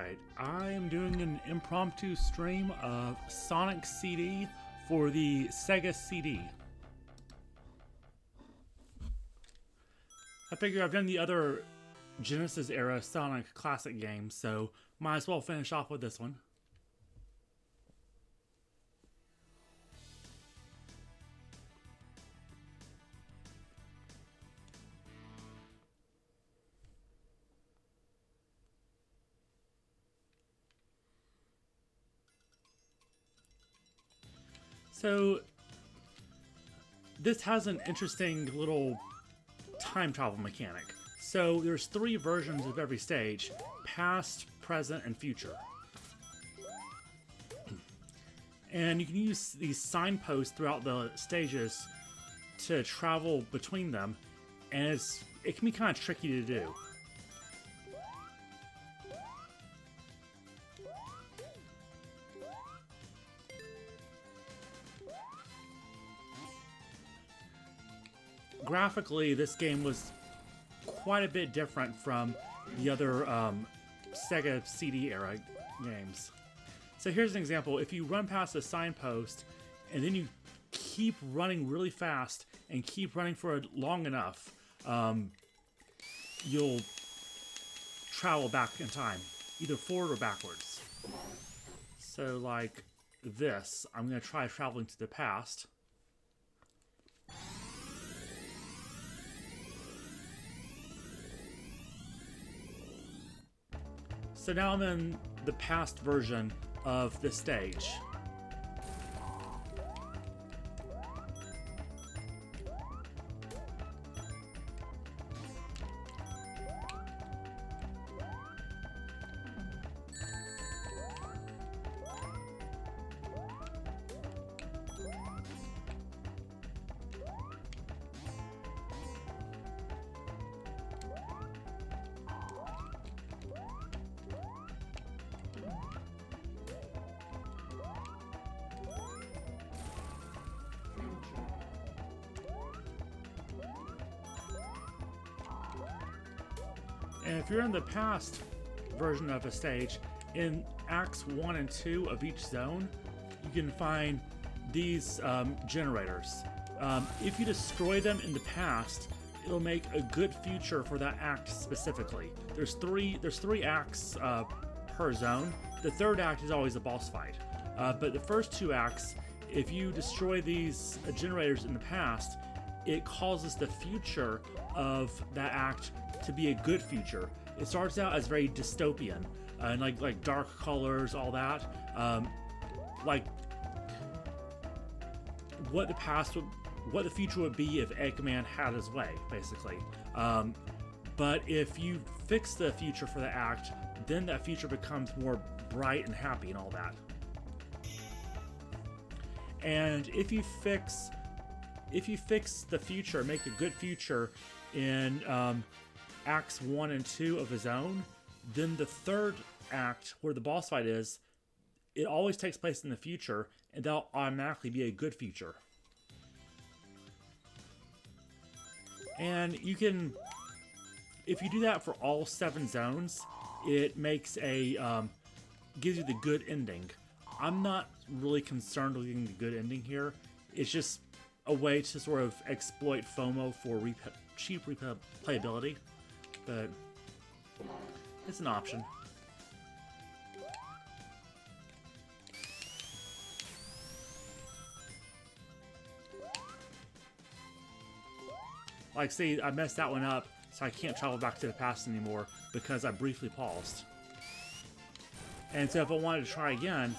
Alright, I am doing an impromptu stream of Sonic CD for the Sega CD. I figure I've done the other Genesis era Sonic classic games, so might as well finish off with this one. So, this has an interesting little time travel mechanic. So, there's 3 versions of every stage: past, present, and future. And you can use these signposts throughout the stages to travel between them, and it can be kind of tricky to do. Graphically, this game was quite a bit different from the other Sega CD era games. So here's an example. If you run past a signpost and then you keep running really fast and keep running for long enough, you'll travel back in time, either forward or backwards. So like this, I'm going to try traveling to the past. So now I'm in the past version of the stage. And if you're in the past version of a stage, in Acts 1 and 2 of each zone, you can find these generators. If you destroy them in the past, it'll make a good future for that act specifically. There's three acts per zone. The third act is always a boss fight. But the first 2 acts, if you destroy these generators in the past, it causes the future of that act to be a good future. It starts out as very dystopian, and like dark colors, all that. Like what the future would be if Eggman had his way, basically. But if you fix the future for the act, then that future becomes more bright and happy and all that. And if you fix the future, make a good future in Acts 1 and 2 of a zone, then the third act, where the boss fight is, it always takes place in the future, and that'll automatically be a good future. And you can, if you do that for all 7 zones, it makes gives you the good ending. I'm not really concerned with getting the good ending here. It's just a way to sort of exploit FOMO for cheap replayability, but it's an option. Like, see, I messed that one up, so I can't travel back to the past anymore because I briefly paused. And so if I wanted to try again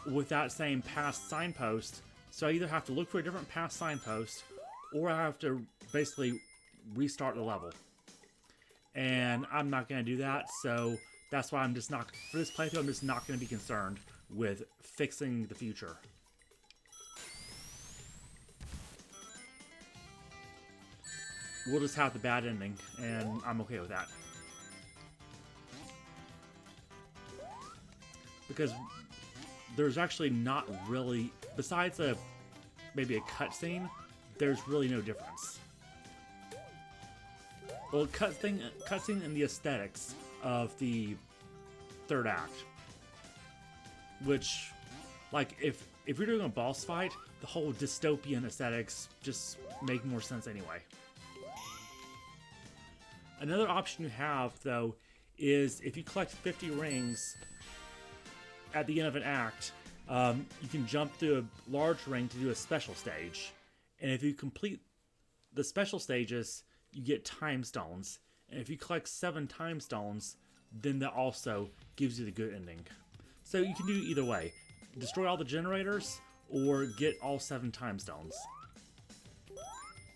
with that same past signpost, so I either have to look for a different past signpost, or I have to basically restart the level. And I'm not going to do that, so that's why I'm just not, for this playthrough, I'm just not going to be concerned with fixing the future. We'll just have the bad ending, and I'm okay with that. Because there's actually not really, besides maybe a cutscene, there's really no difference. Well, cutscene and the aesthetics of the third act. Which, like, if you're doing a boss fight, the whole dystopian aesthetics just make more sense anyway. Another option you have, though, is if you collect 50 rings at the end of an act, you can jump through a large ring to do a special stage. And if you complete the special stages, you get time stones. And if you collect 7 time stones, then that also gives you the good ending. So you can do either way. Destroy all the generators, or get all 7 time stones.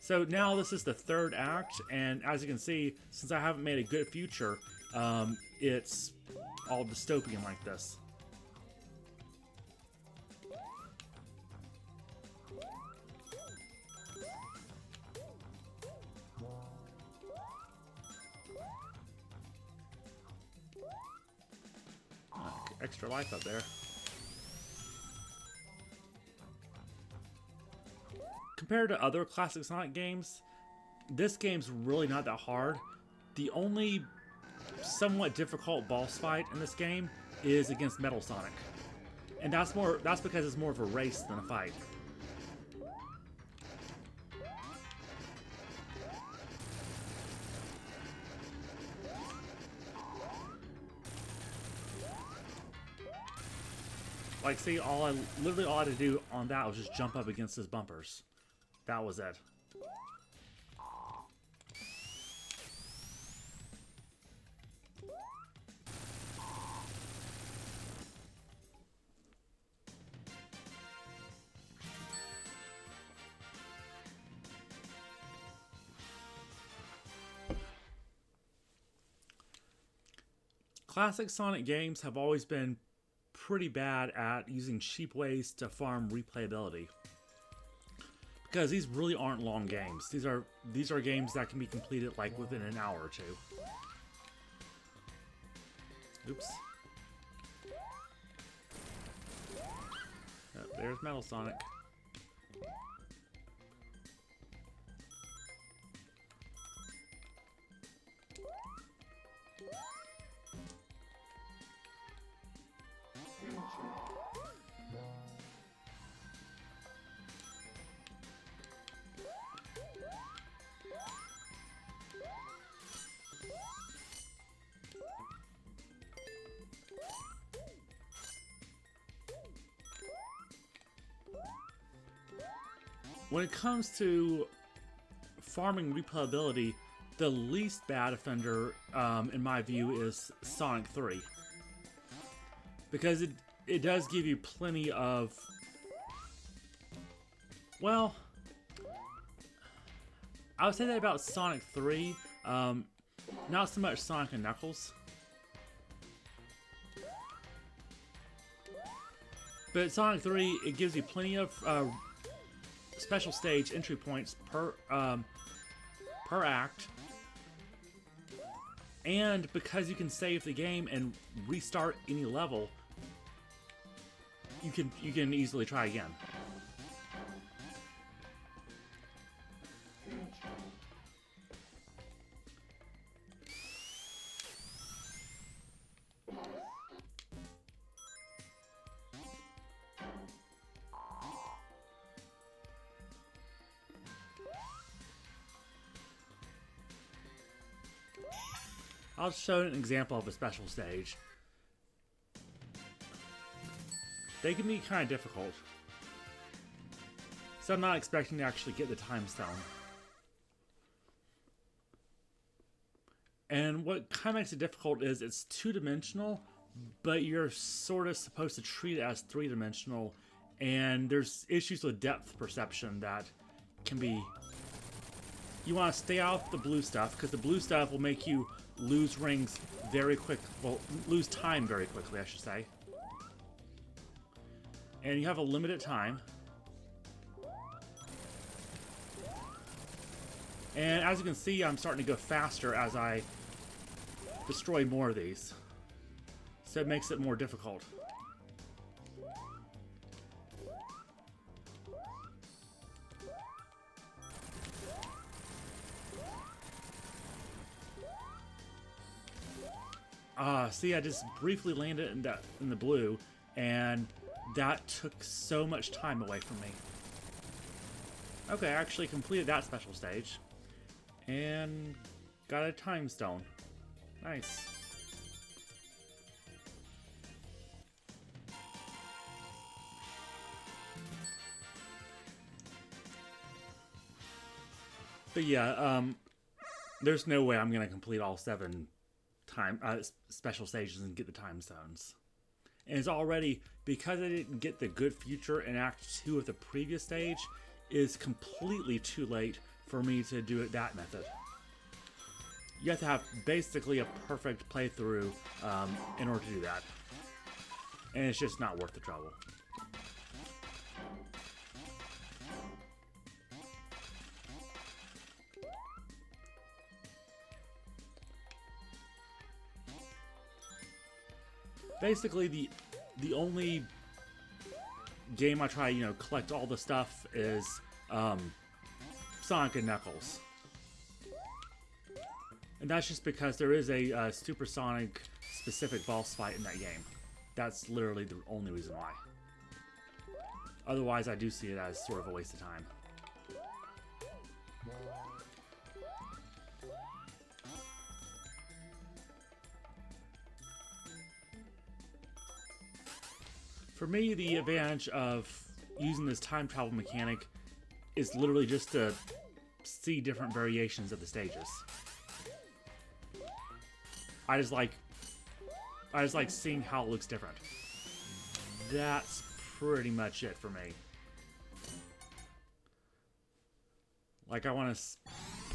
So now this is the third act, and as you can see, since I haven't made a good future, it's all dystopian like this. Extra life up there. Compared to other classic Sonic games, this game's really not that hard. The only somewhat difficult boss fight in this game is against Metal Sonic. And that's because it's more of a race than a fight. Like, see, literally all I had to do on that was just jump up against his bumpers. That was it. Classic Sonic games have always been pretty bad at using cheap ways to farm replayability. Because these really aren't long games. These are games that can be completed like within an hour or two. Oops. Oh, there's Metal Sonic. When it comes to farming replayability, the least bad offender, in my view, is Sonic 3. Because it does give you plenty of... Well, I would say that about Sonic 3, not so much Sonic and Knuckles. But Sonic 3, it gives you plenty of special stage entry points per act, and because you can save the game and restart any level, you can easily try again. I'll show an example of a special stage. They can be kind of difficult, so I'm not expecting to actually get the time stone. And what kind of makes it difficult is it's two-dimensional, but you're sort of supposed to treat it as three-dimensional, and there's issues with depth perception that can be... You want to stay off the blue stuff, because the blue stuff will make you lose rings very quick. Well, lose time very quickly, I should say. And you have a limited time. And as you can see, I'm starting to go faster as I destroy more of these. So it makes it more difficult. See, I just briefly landed in the blue, and that took so much time away from me. Okay, I actually completed that special stage. And got a time stone. Nice. But yeah, there's no way I'm gonna complete all 7 special stages and get the time stones. And it's already, because I didn't get the good future in Act 2 of the previous stage, is completely too late for me to do it that method. You have to have basically a perfect playthrough in order to do that. And it's just not worth the trouble. Basically, the only game I try, collect all the stuff is Sonic and Knuckles. And that's just because there is a Supersonic specific boss fight in that game. That's literally the only reason why. Otherwise, I do see it as sort of a waste of time. For me, the advantage of using this time travel mechanic is literally just to see different variations of the stages. I just like seeing how it looks different. That's pretty much it for me. Like, I want to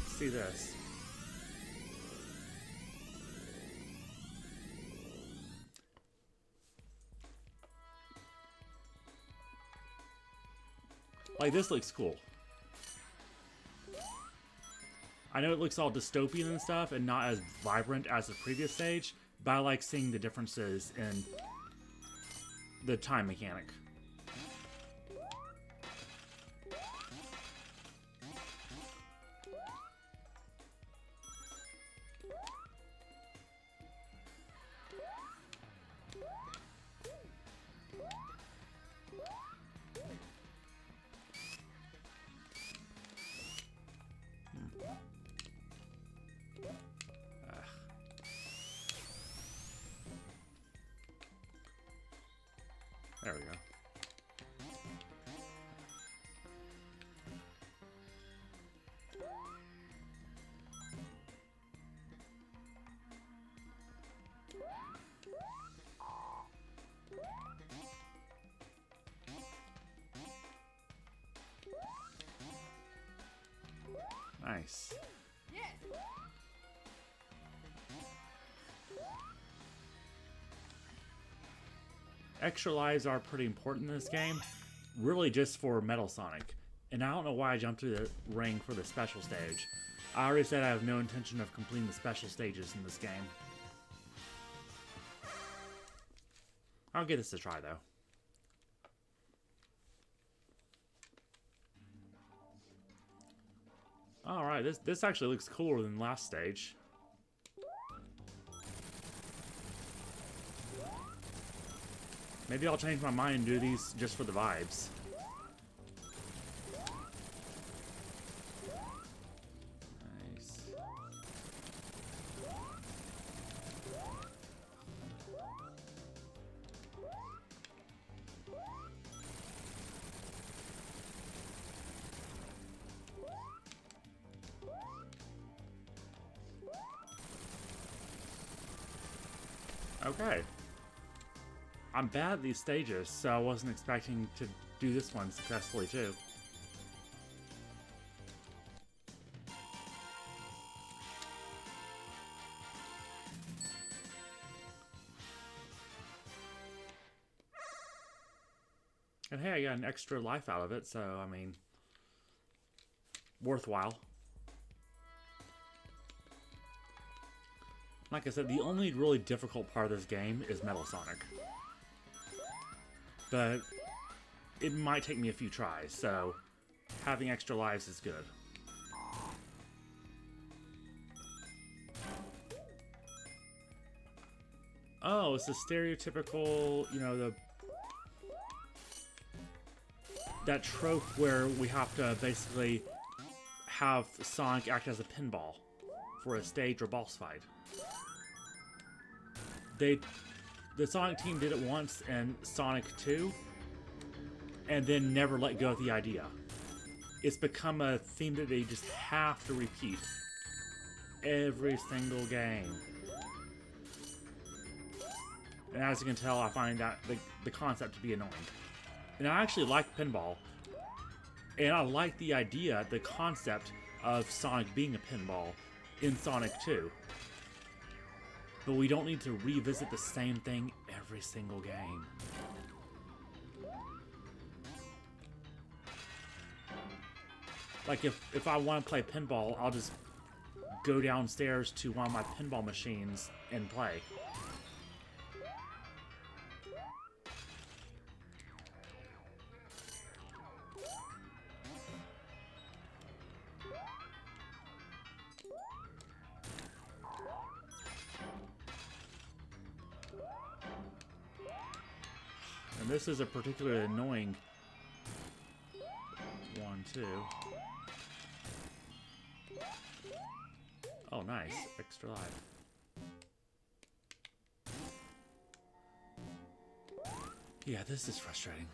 see this. Like, this looks cool. I know it looks all dystopian and stuff and not as vibrant as the previous stage, but I like seeing the differences in the time mechanic. There we go. Nice. Extra lives are pretty important in this game, really just for Metal Sonic. And I don't know why I jumped through the ring for the special stage. I already said I have no intention of completing the special stages in this game. I'll give this a try though. Alright, this actually looks cooler than last stage. Maybe I'll change my mind and do these just for the vibes. Nice. Okay. I'm bad at these stages, so I wasn't expecting to do this one successfully too. And hey, I got an extra life out of it, so I mean, worthwhile. Like I said, the only really difficult part of this game is Metal Sonic. But it might take me a few tries, so having extra lives is good. Oh, it's the stereotypical, you know, that trope where we have to basically have Sonic act as a pinball for a stage or boss fight. The Sonic team did it once in Sonic 2, and then never let go of the idea. It's become a theme that they just have to repeat every single game. And as you can tell, I find that the concept to be annoying. And I actually like pinball. And I like the idea, the concept of Sonic being a pinball in Sonic 2. But we don't need to revisit the same thing every single game. Like if I want to play pinball, I'll just go downstairs to one of my pinball machines and play. And this is a particularly annoying one, too. Oh, nice. Extra life. Yeah, this is frustrating.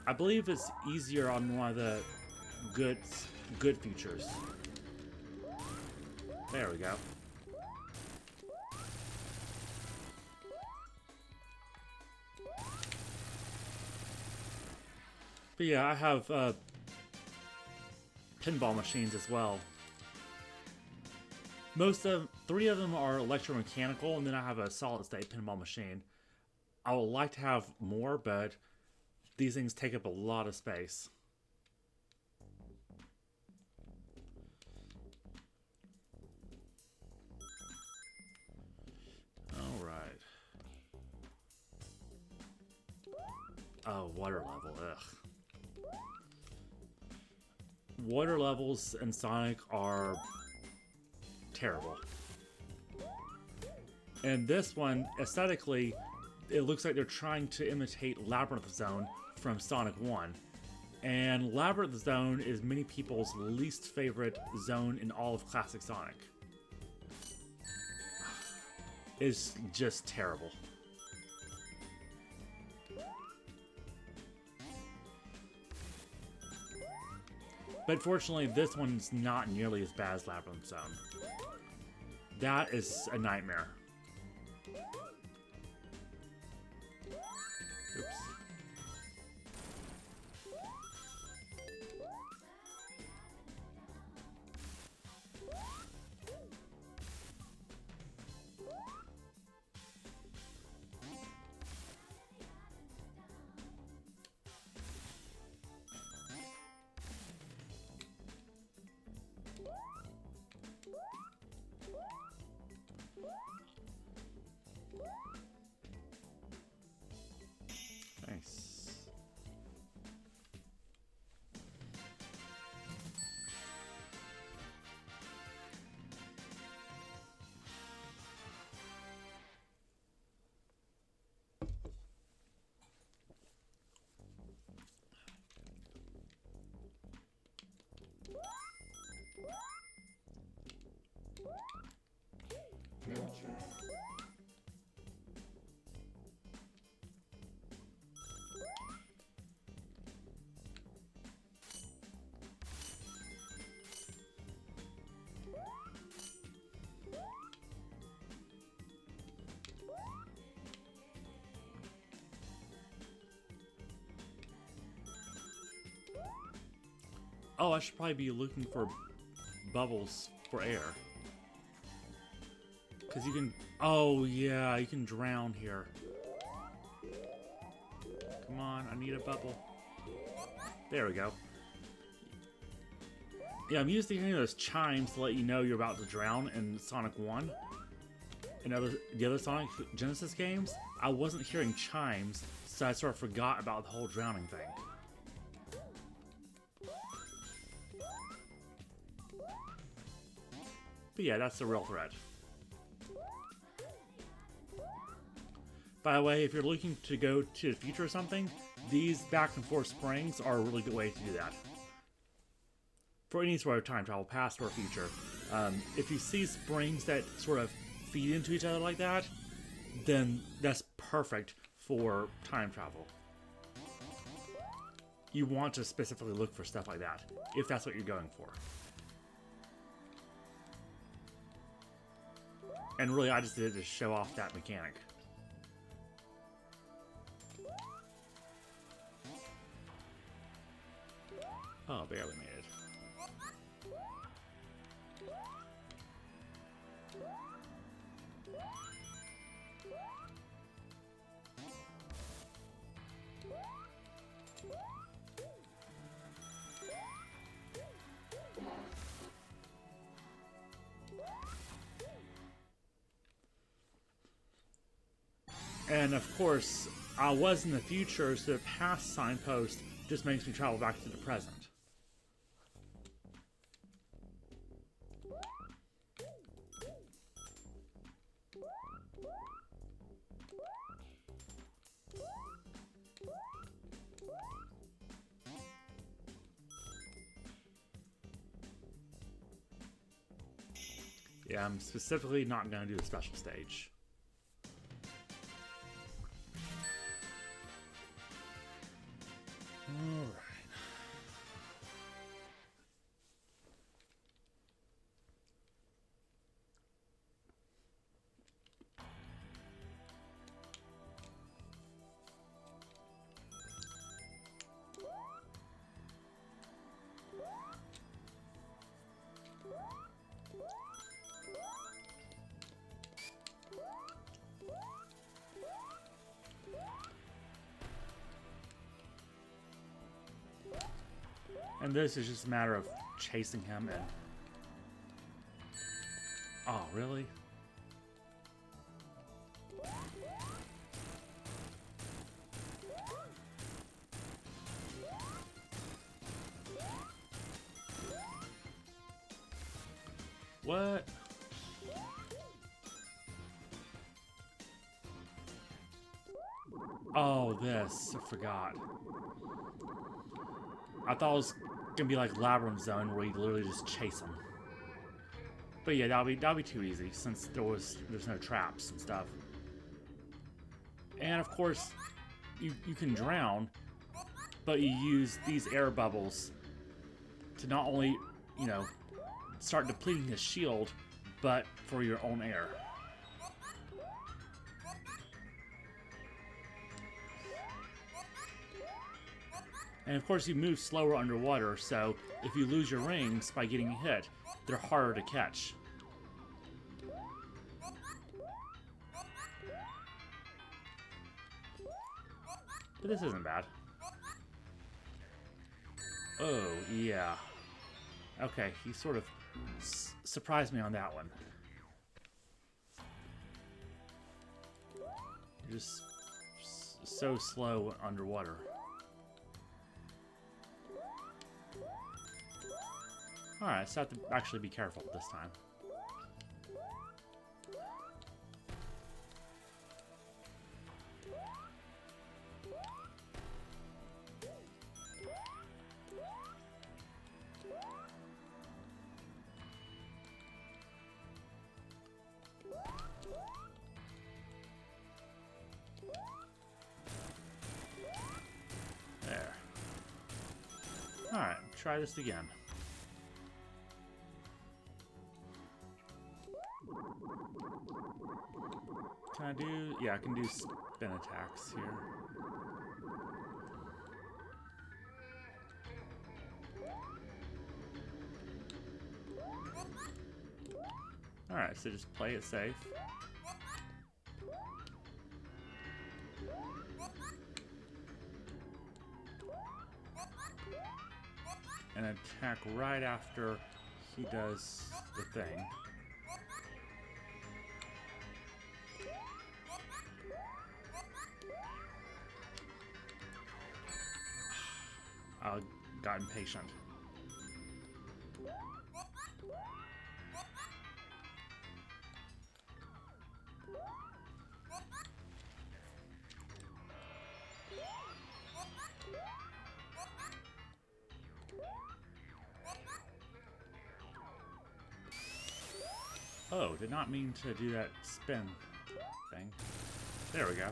I believe it's easier on one of the good features. There we go. But yeah, I have pinball machines as well. Three of them are electromechanical, and then I have a solid-state pinball machine. I would like to have more, but these things take up a lot of space. Alright. Oh, water level, ugh. Water levels in Sonic are terrible. And this one, aesthetically, it looks like they're trying to imitate Labyrinth Zone from Sonic 1. And Labyrinth Zone is many people's least favorite zone in all of classic Sonic. It's just terrible. But fortunately, this one's not nearly as bad as Labyrinth Zone. That is a nightmare. Oops. Nice. Oh, I should probably be looking for bubbles for air. Because you can... Oh, yeah, you can drown here. Come on, I need a bubble. There we go. Yeah, I'm used to hearing those chimes to let you know you're about to drown in Sonic 1. In the other Sonic Genesis games, I wasn't hearing chimes, so I sort of forgot about the whole drowning thing. But yeah, that's the real threat. By the way, if you're looking to go to the future or something, these back and forth springs are a really good way to do that. For any sort of time travel, past or future. If you see springs that sort of feed into each other like that, then that's perfect for time travel. You want to specifically look for stuff like that, if that's what you're going for. And really, I just did it to show off that mechanic. Oh, barely made it. And of course, I was in the future, so the past signpost just makes me travel back to the present. Yeah, I'm specifically not going to do the special stage. Alright. And this is just a matter of chasing him and... Oh, really? What? Oh, this. I forgot. I thought it was gonna be like Labyrinth Zone where you literally just chase them. But yeah, that'll be too easy since there's no traps and stuff. And of course, you can drown, but you use these air bubbles to not only, you know, start depleting his shield, but for your own air. And of course you move slower underwater, so if you lose your rings by getting hit, they're harder to catch. But this isn't bad. Oh, yeah. Okay, he sort of surprised me on that one. You're just so slow underwater. Alright, so I have to actually be careful this time. There. Alright, try this again. Can I do... Yeah, I can do spin attacks here. Alright, so just play it safe. And attack right after he does the thing. I got impatient. Oh, did not mean to do that spin thing. There we go.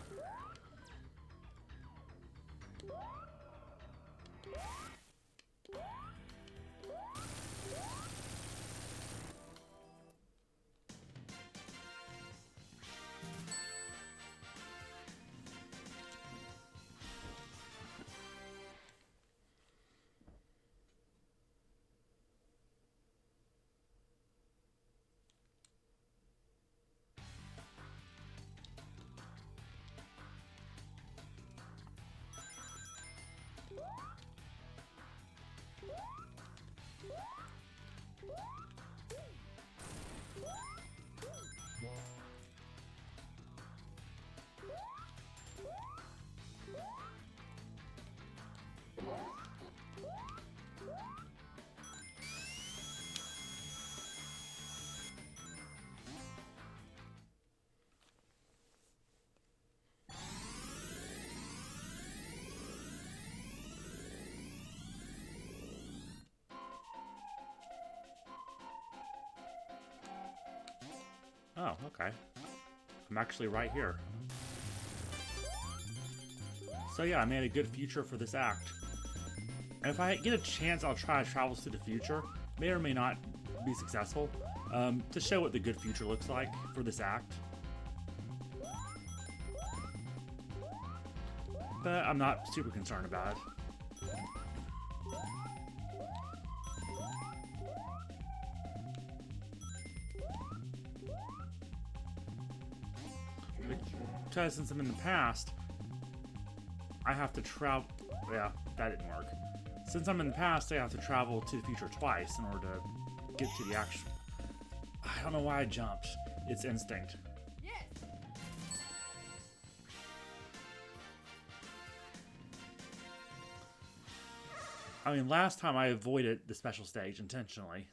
Oh, okay. I'm actually right here. So yeah, I made a good future for this act. And if I get a chance, I'll try to travel to the future. May or may not be successful. To show what the good future looks like for this act. But I'm not super concerned about it. Because since I'm in the past, I have to travel. Yeah, that didn't work. Since I'm in the past, I have to travel to the future twice in order to get to the actual. I don't know why I jumped. It's instinct. Yes. I mean, last time I avoided the special stage intentionally.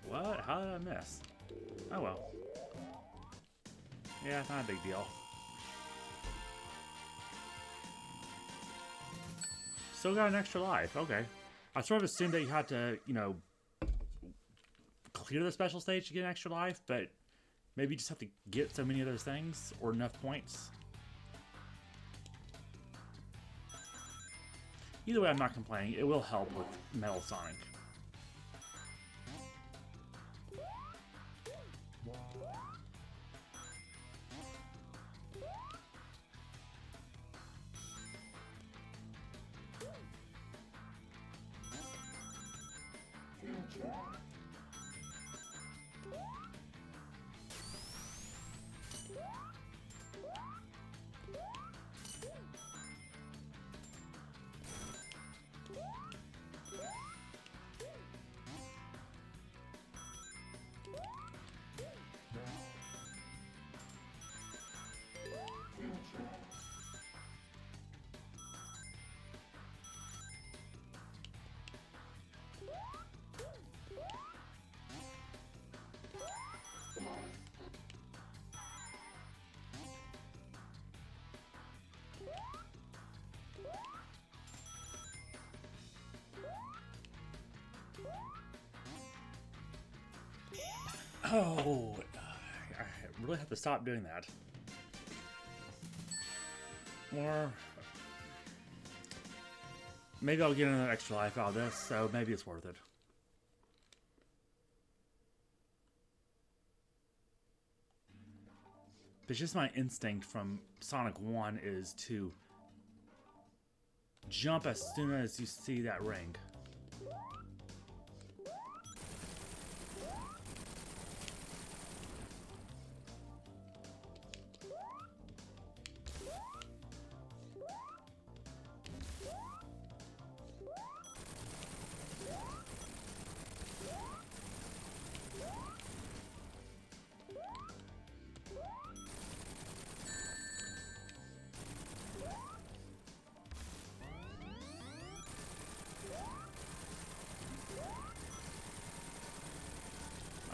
What? How did I miss? Oh well. Yeah, not a big deal. Still got an extra life. Okay. I sort of assumed that you had to, you know, clear the special stage to get an extra life, but maybe you just have to get so many of those things or enough points. Either way, I'm not complaining. It will help with Metal Sonic. Oh, I really have to stop doing that. Or maybe I'll get another extra life out of this, so maybe it's worth it. But just my instinct from Sonic 1 is to jump as soon as you see that ring.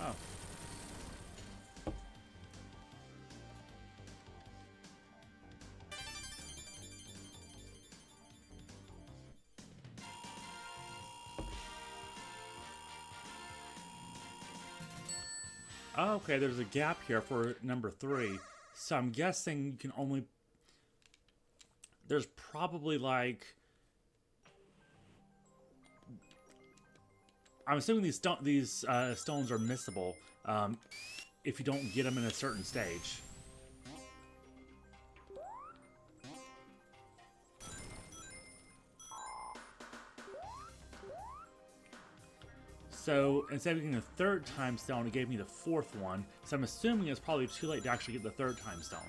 Oh. Oh, okay, there's a gap here for number 3. So I'm guessing you can only... There's probably like... I'm assuming these stones are missable if you don't get them in a certain stage. So instead of getting the 3rd time stone, it gave me the 4th one. So I'm assuming it's probably too late to actually get the 3rd time stone.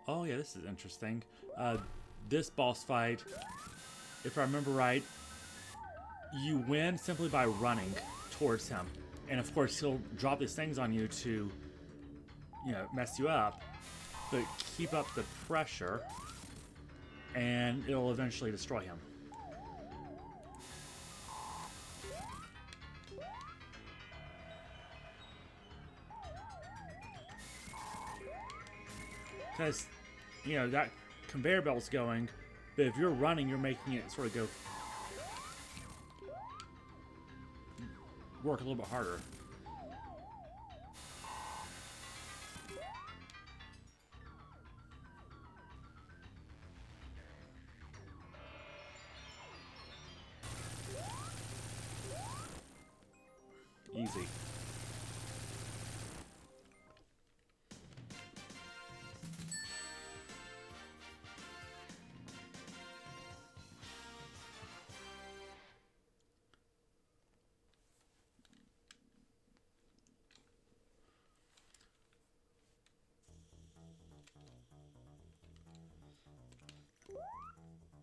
Oh yeah, this is interesting. This boss fight, if I remember right, you win simply by running towards him. And of course, he'll drop these things on you to, you know, mess you up. But keep up the pressure, and it'll eventually destroy him. Because, you know, that conveyor belt's going, but if you're running, you're making it sort of go... work a little bit harder. Easy.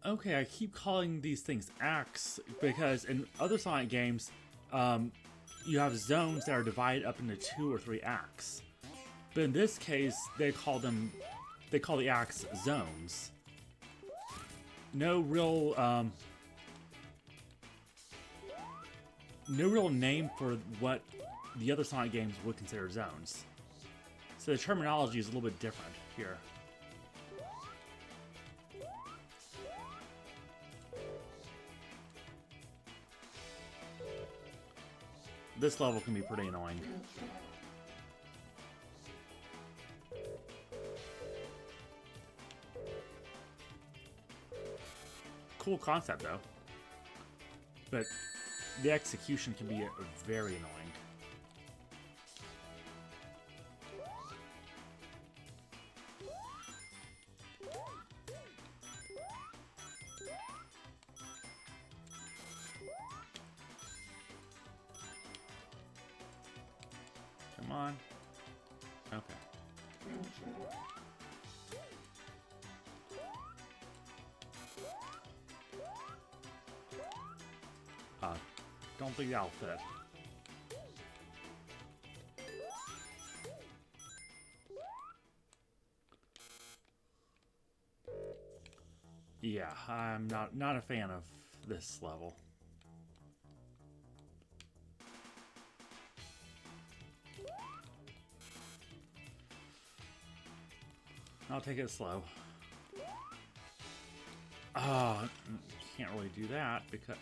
Okay, I keep calling these things acts because in other Sonic games, you have zones that are divided up into 2 or 3 acts. But in this case, they call the acts zones. No real name for what the other Sonic games would consider zones. So the terminology is a little bit different here. This level can be pretty annoying. Cool concept though, but the execution can be very annoying. Come on. Okay. Don't think that'll fit. Yeah, I'm not a fan of this level. I'll take it slow. Oh, can't really do that because...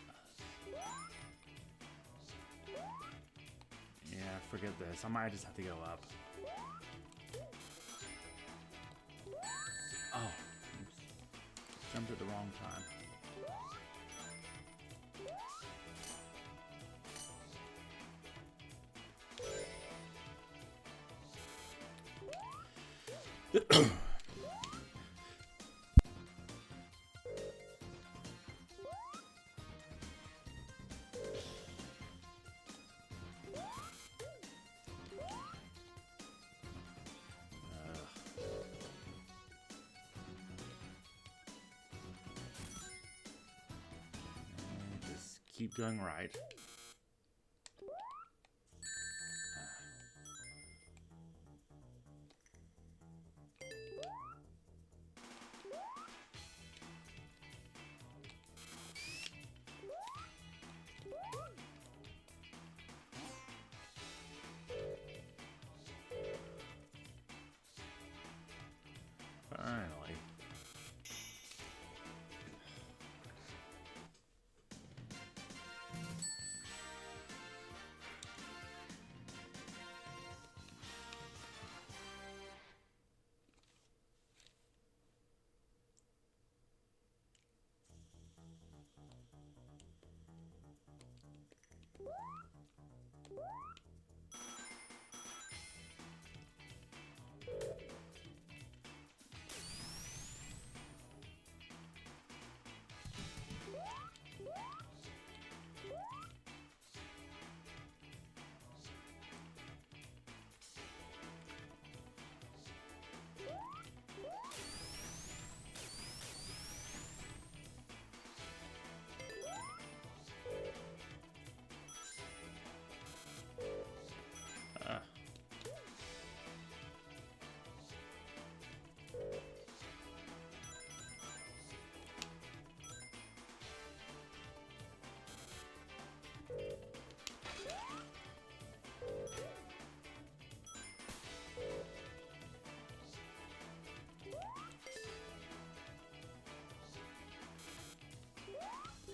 Yeah, forget this. I might just have to go up. Oh, jumped at the wrong time. Just keep doing right.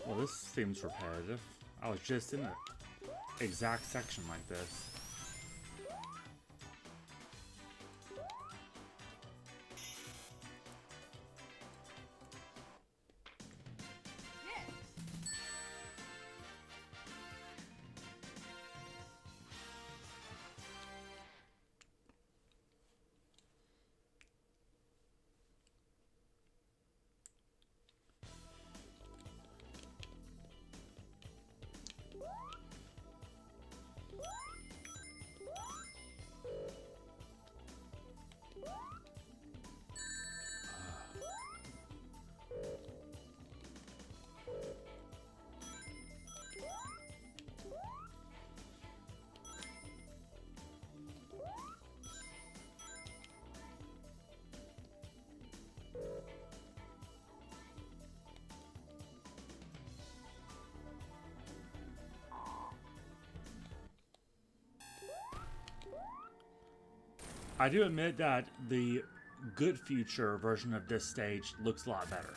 Well, this seems repetitive. I was just in an exact section like this. I do admit that the Good Future version of this stage looks a lot better.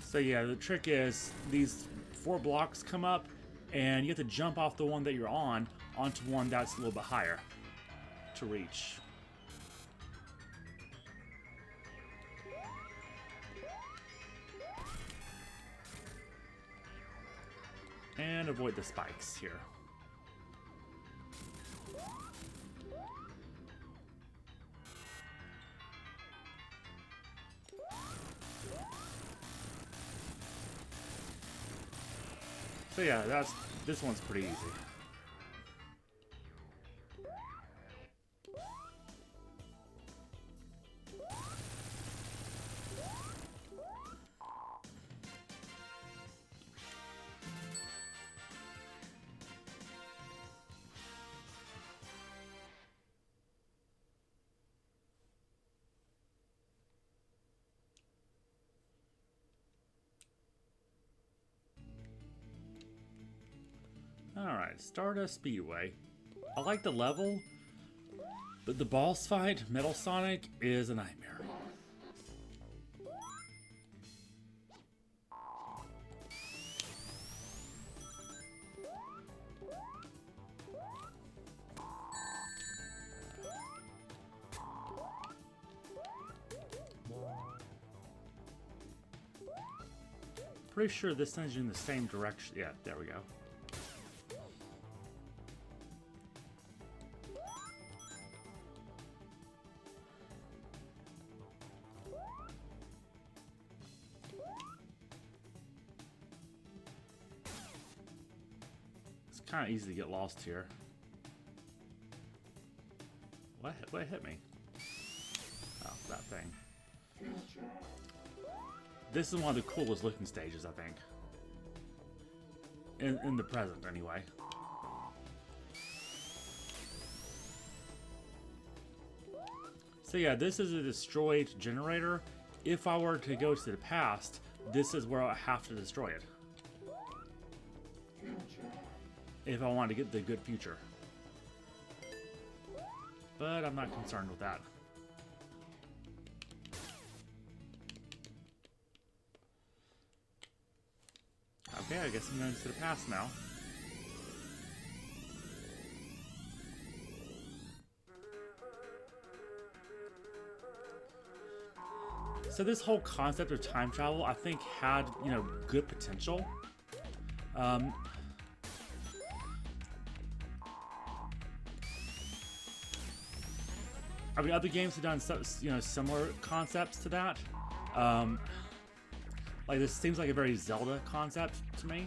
So yeah, the trick is these 4 blocks come up and you have to jump off the one that you're on onto one that's a little bit higher to reach. And avoid the spikes here. So yeah, this one's pretty easy. Alright, Stardust Speedway. I like the level, but the boss fight, Metal Sonic, is a nightmare. Pretty sure this sends you in the same direction. Yeah, there we go. Kind of easy to get lost here. What hit me? Oh, that thing. This is one of the coolest looking stages, I think. In the present, anyway. So yeah, this is a destroyed generator. If I were to go to the past, this is where I have to destroy it. If I want to get the Good Future. But I'm not concerned with that. Okay, I guess I'm going to the past now. So this whole concept of time travel, I think, had, good potential. I mean, other games have done similar concepts to that. Like this seems like a very Zelda concept to me.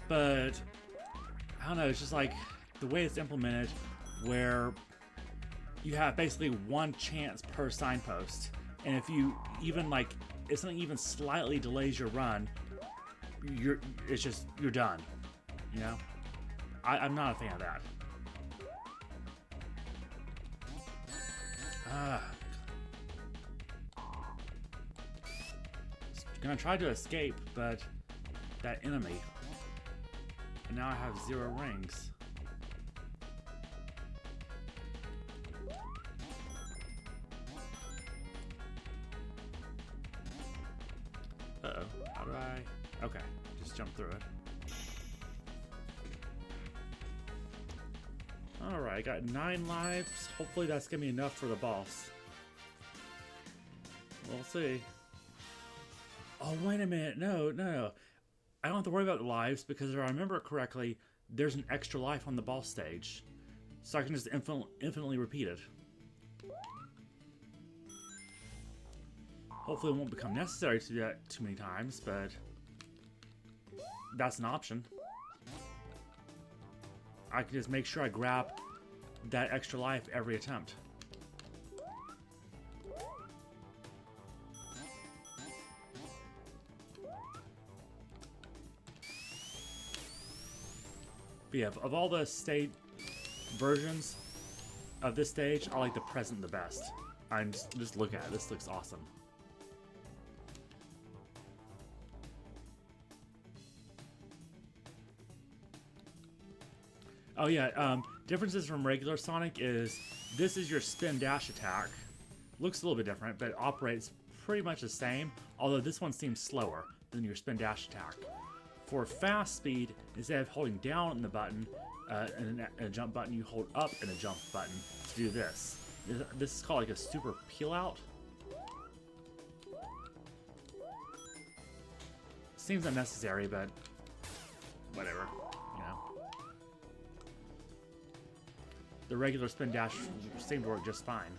But I don't know, it's just like the way it's implemented, where you have basically one chance per signpost, and if you even if something even slightly delays your run, you're done. I'm not a fan of that. Gonna try to escape, but that enemy. And now I have 0 rings. Uh-oh. How do I... Okay. Just jump through it. Alright, I got 9 lives. Hopefully that's gonna be enough for the boss. We'll see. Oh, wait a minute. No. I don't have to worry about the lives because if I remember it correctly, there's an extra life on the boss stage. So I can just infinitely repeat it. Hopefully it won't become necessary to do that too many times, but that's an option. I can just make sure I grab that extra life every attempt. But yeah, of all the state versions of this stage, I like the present the best. I'm just look at it. This looks awesome. Oh yeah, differences from regular Sonic is this is your spin dash attack. Looks a little bit different, but it operates pretty much the same, although this one seems slower than your spin dash attack. For fast speed, instead of holding down on the button and a jump button, you hold up and a jump button to do this. This is called like a super peel out. Seems unnecessary, but whatever, you know. The regular spin dash seemed to work just fine.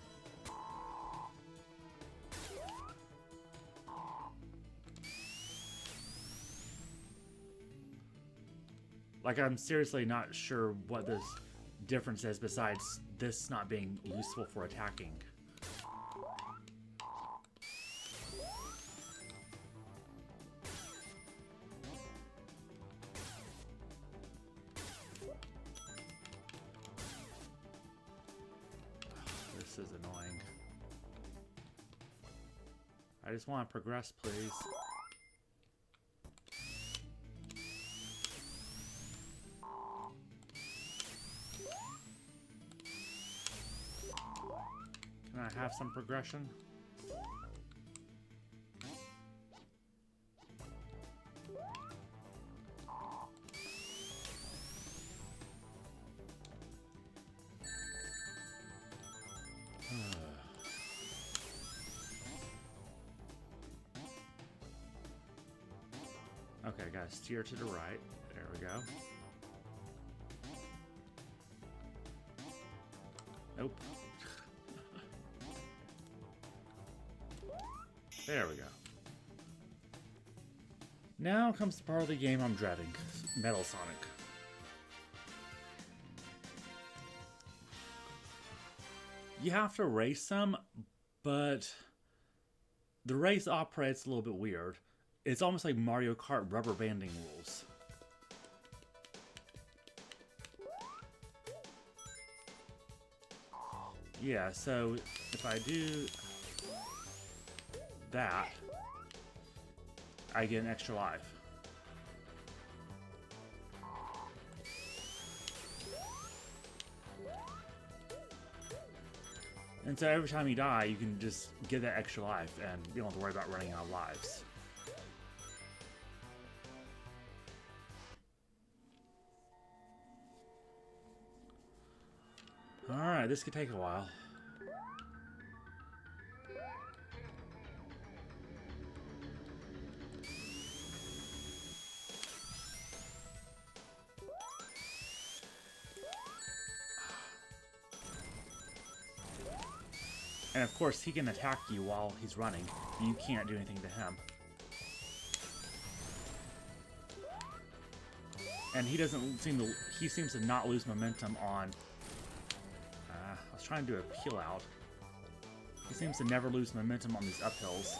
Like, I'm seriously not sure what this difference is besides this not being useful for attacking. This is annoying. I just want to progress, please. Can I have some progression? Okay, gotta steer to the right. There we go. Nope. There we go. Now comes the part of the game I'm dreading. Metal Sonic. You have to race them, but the race operates a little bit weird. It's almost like Mario Kart rubber banding rules. Yeah, so if I do that, I get an extra life. And so every time you die, you can just get that extra life and you don't have to worry about running out of lives. Alright, this could take a while. And of course, he can attack you while he's running. You can't do anything to him. And he doesn't seem to... He seems to not lose momentum on... I was trying to do a peel out. He seems to never lose momentum on these uphills.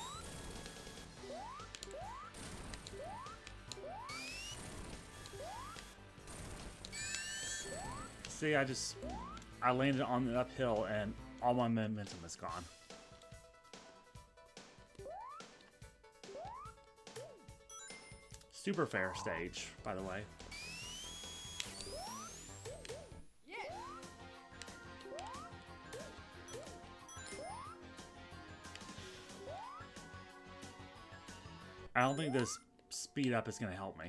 See, I landed on the uphill and all my momentum is gone. Super fair stage, by the way. I don't think this speed up is going to help me.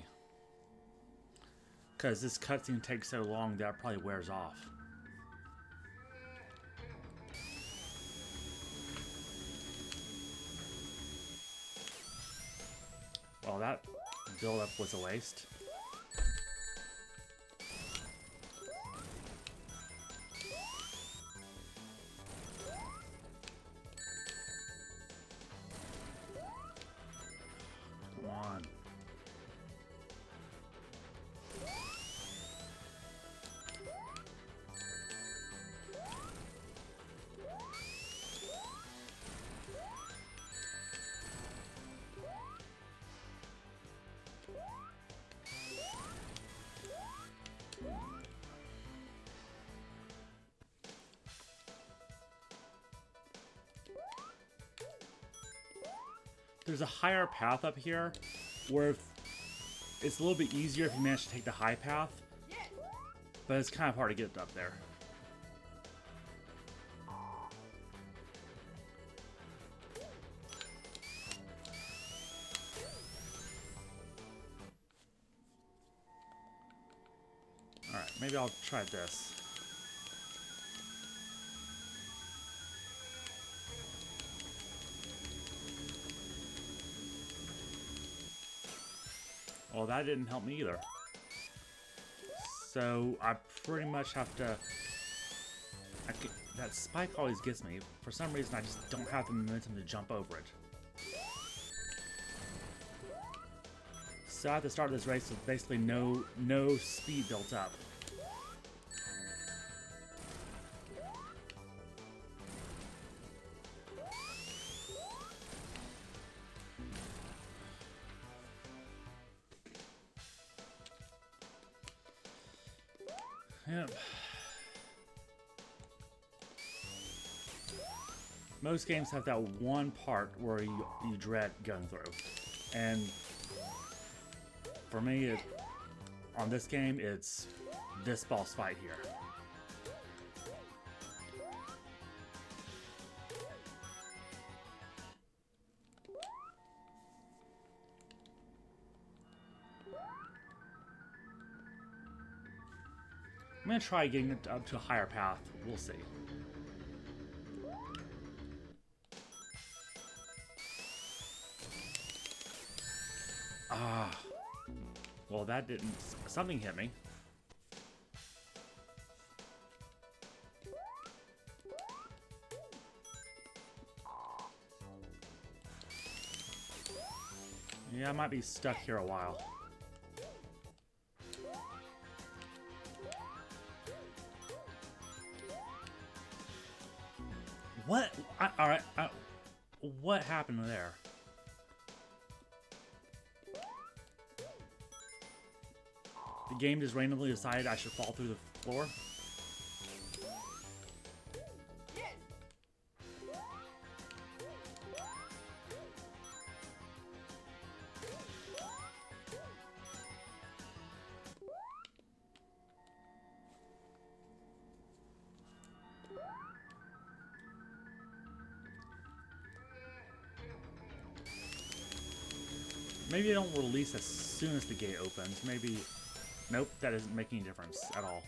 Because this cutscene takes so long that it probably wears off. Well, that build-up was a waste. Come on. There's a higher path up here where it's a little bit easier if you manage to take the high path, but it's kind of hard to get up there. Alright, maybe I'll try this. Well, that didn't help me either. So I pretty much have to... that spike always gets me. For some reason, I just don't have the momentum to jump over it. So I have to start this race with basically no speed built up. Yep. Most games have that one part where you dread going through. And for me, on this game, it's this boss fight here. I'm gonna try getting it up to a higher path. We'll see. Ah. Well, that didn't... Something hit me. Yeah, I might be stuck here a while. What? Alright. What happened there? The game just randomly decided I should fall through the floor? Maybe they don't release as soon as the gate opens. Maybe... Nope, that doesn't make any difference at all.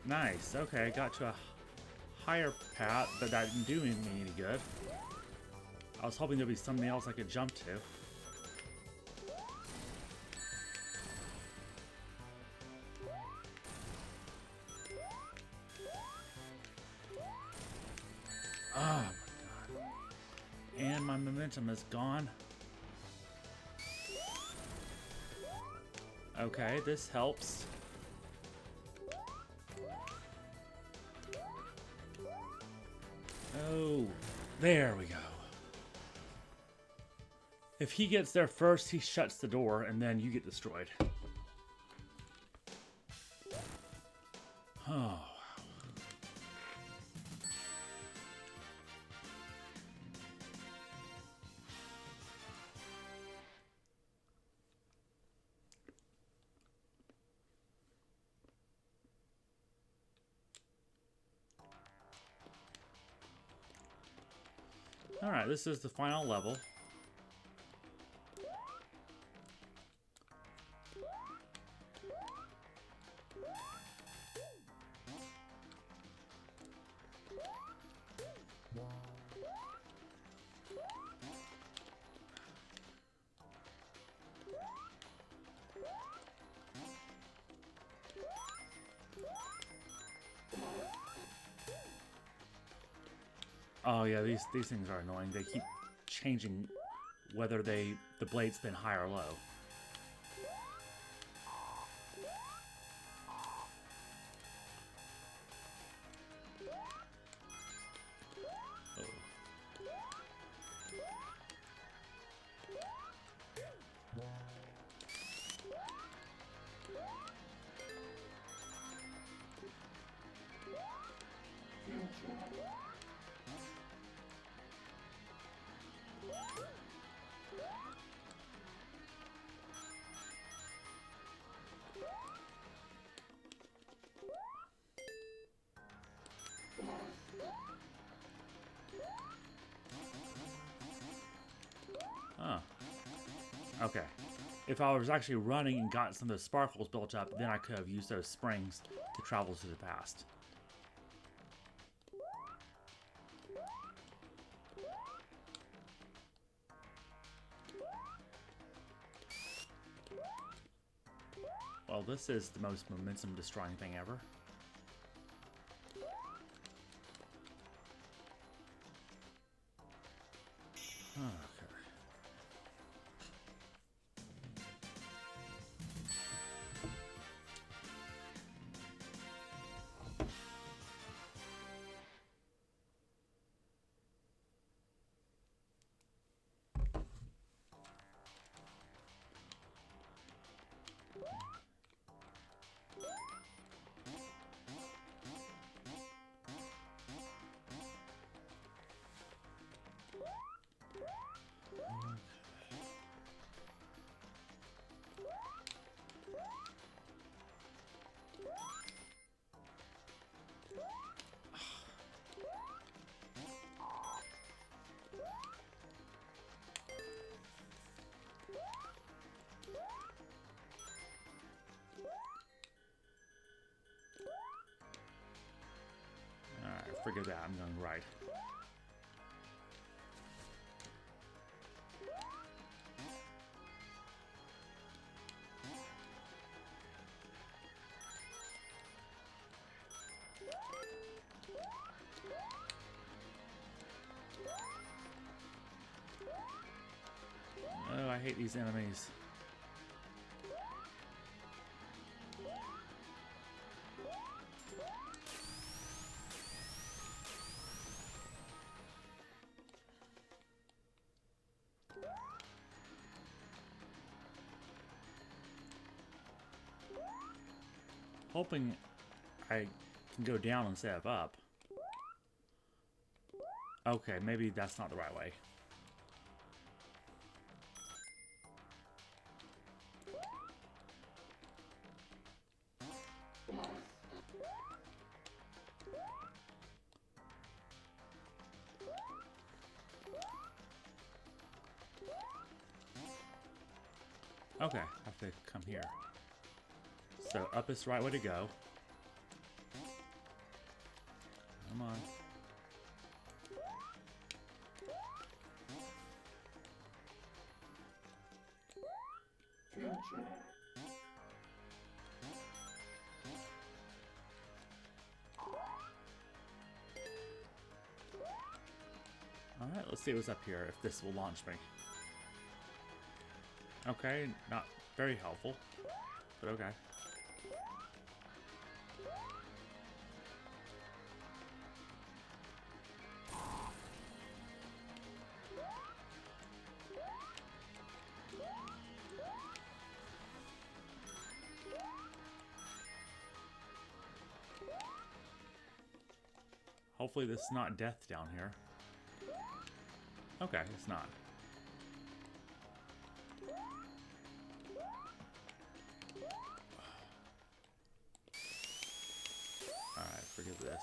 Nice, okay, got to a higher path, but that didn't do me any good. I was hoping there'd be something else I could jump to. Oh my god. And my momentum is gone. Okay, this helps. Oh, there we go. If he gets there first, he shuts the door, and then you get destroyed. Oh. Alright, this is the final level. Oh yeah, these things are annoying. They keep changing whether the blade spin high or low. Oh. Okay. If I was actually running and got some of those sparkles built up, then I could have used those springs to travel to the past. Well, this is the most momentum-destroying thing ever. Okay. Forget that, I'm going right. Oh, I hate these enemies. Hoping I can go down instead of up. Okay, maybe that's not the right way. Okay, I have to come here. So up is the right way to go. Come on. Let's see what's up here, if this will launch me. Okay, not very helpful, but okay. Hopefully this is not death down here. Okay, it's not. Alright, forgive this.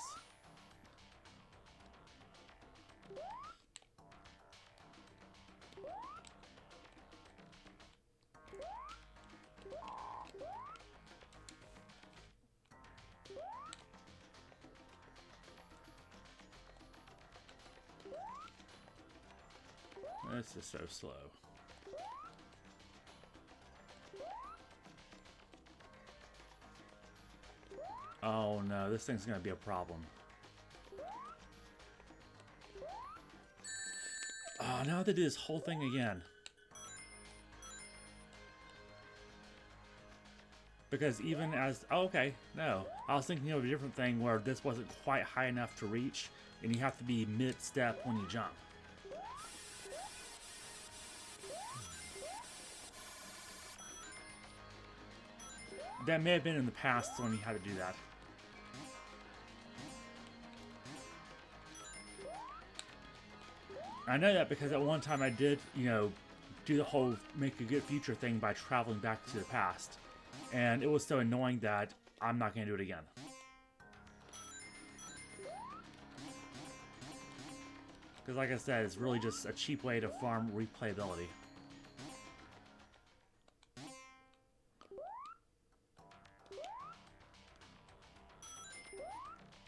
This is so slow. Oh no, this thing's gonna be a problem. Oh, now I have to do this whole thing again. Because even as... Oh, okay, no. I was thinking of a different thing where this wasn't quite high enough to reach, and you have to be mid-step when you jump. That may have been in the past when you had to do that. I know that because at one time I did, you know, do the whole make a good future thing by traveling back to the past. And it was so annoying that I'm not going to do it again. Because like I said, it's really just a cheap way to farm replayability.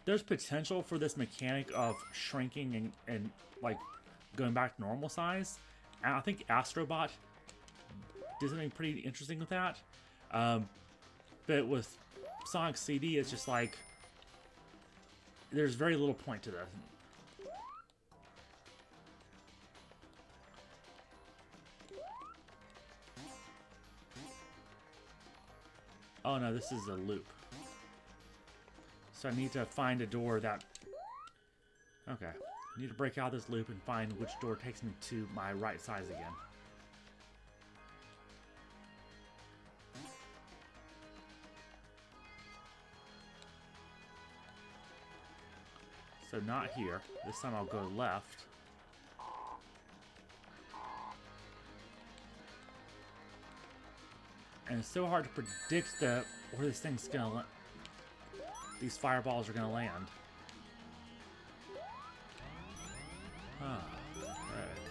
There's potential for this mechanic of shrinking and like going back to normal size. And I think Astrobot did something pretty interesting with that. But with Sonic CD, it's just like there's very little point to this. Oh no, this is a loop. So I need to find a door that... Okay. I need to break out this loop and find which door takes me to my right size again. So not here. This time I'll go left. And it's so hard to predict where this thing's gonna these fireballs are gonna land. Huh. Right.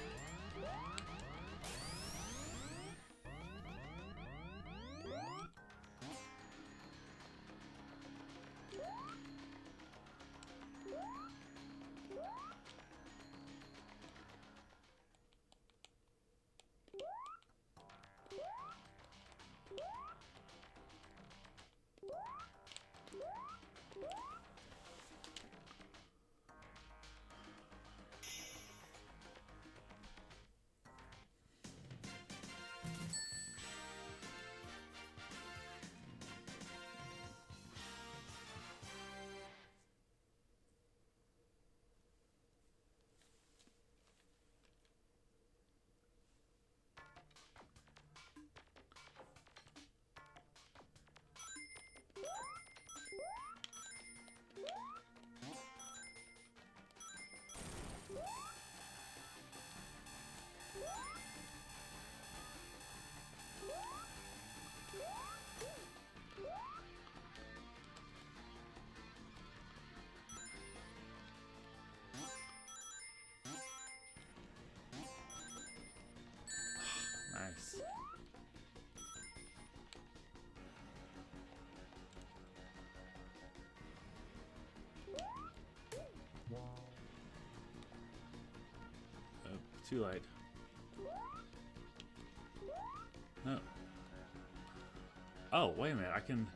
Nice. Oh, too late. No. Oh, wait a minute. I can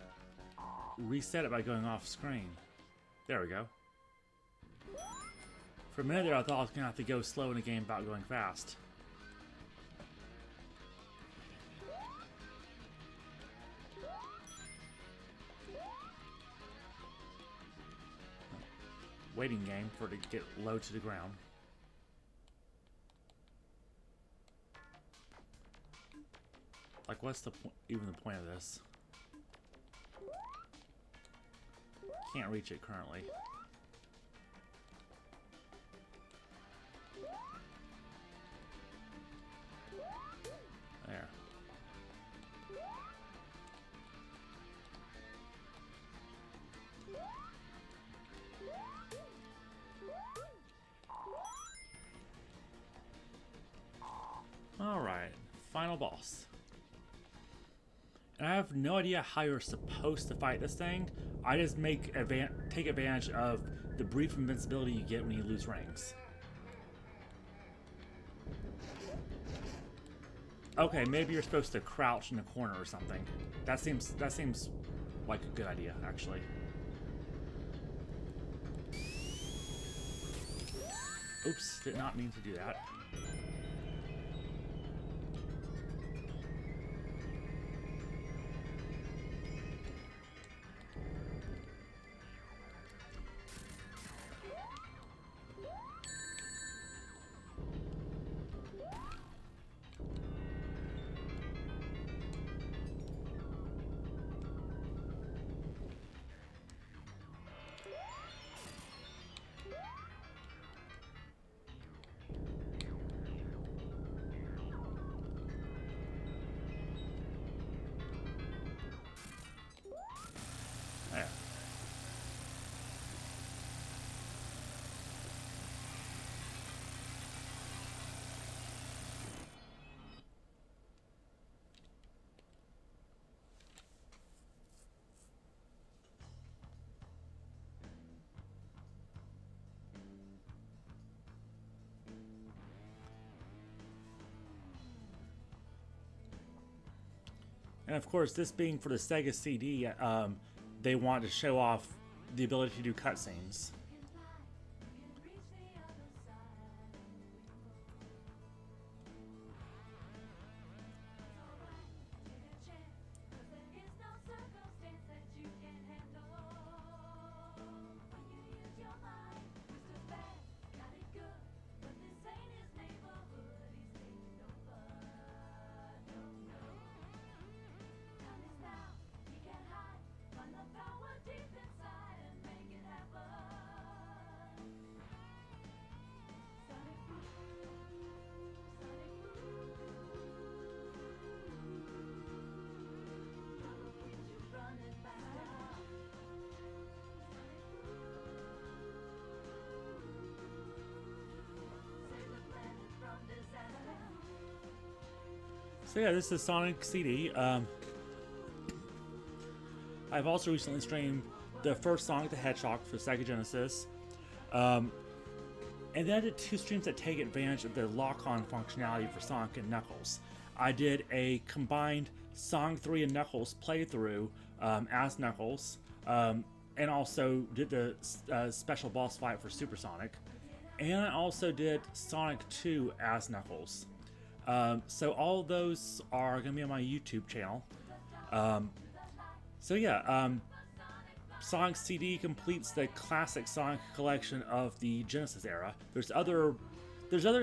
reset it by going off screen. There we go. For a minute there, I thought I was gonna have to go slow in a game about going fast. Waiting game for it to get low to the ground. Like, what's the even the point of this? Can't reach it currently. There. Alright, final boss. And I have no idea how you're supposed to fight this thing. I just take advantage of the brief invincibility you get when you lose rings. Okay, maybe you're supposed to crouch in the corner or something. That seems like a good idea, actually. Oops, did not mean to do that. There. And of course, this being for the Sega CD, they want to show off the ability to do cutscenes. So yeah, this is Sonic CD. I've also recently streamed the first Sonic the Hedgehog for Sega Genesis. And then I did 2 streams that take advantage of the lock-on functionality for Sonic and Knuckles. I did a combined Sonic 3 and Knuckles playthrough as Knuckles, and also did the special boss fight for Super Sonic. And I also did Sonic 2 as Knuckles. So all of those are going to be on my YouTube channel. So yeah, Sonic CD completes the classic Sonic collection of the Genesis era. There's other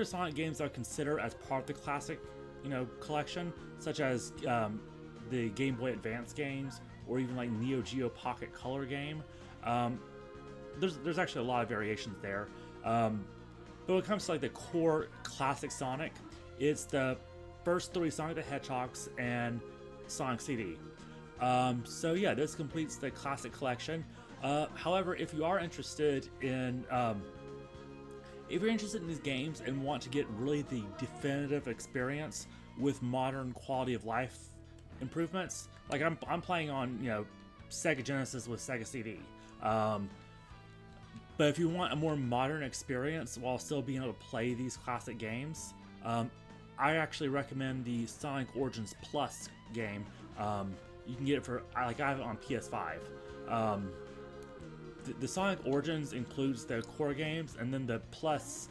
Sonic games that I consider as part of the classic, collection, such as the Game Boy Advance games, or even like Neo Geo Pocket Color game. There's actually a lot of variations there. But when it comes to like the core classic Sonic, it's the first 3 Sonic the Hedgehogs and Sonic CD. So yeah, this completes the classic collection. However, if you are interested in these games and want to get really the definitive experience with modern quality of life improvements, like I'm playing on Sega Genesis with Sega CD. But if you want a more modern experience while still being able to play these classic games, I actually recommend the Sonic Origins Plus game. You can get it for, I have it on PS5. the Sonic Origins includes the core games, and then the Plus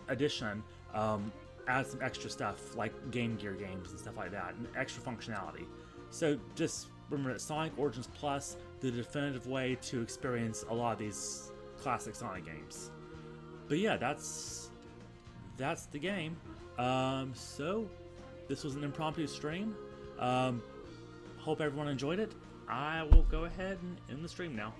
edition adds some extra stuff like Game Gear games and stuff like that, and extra functionality. So just remember that Sonic Origins Plus, the definitive way to experience a lot of these classic Sonic games. But yeah, that's the game. So this was an impromptu stream. Hope everyone enjoyed it. I will go ahead and end the stream now.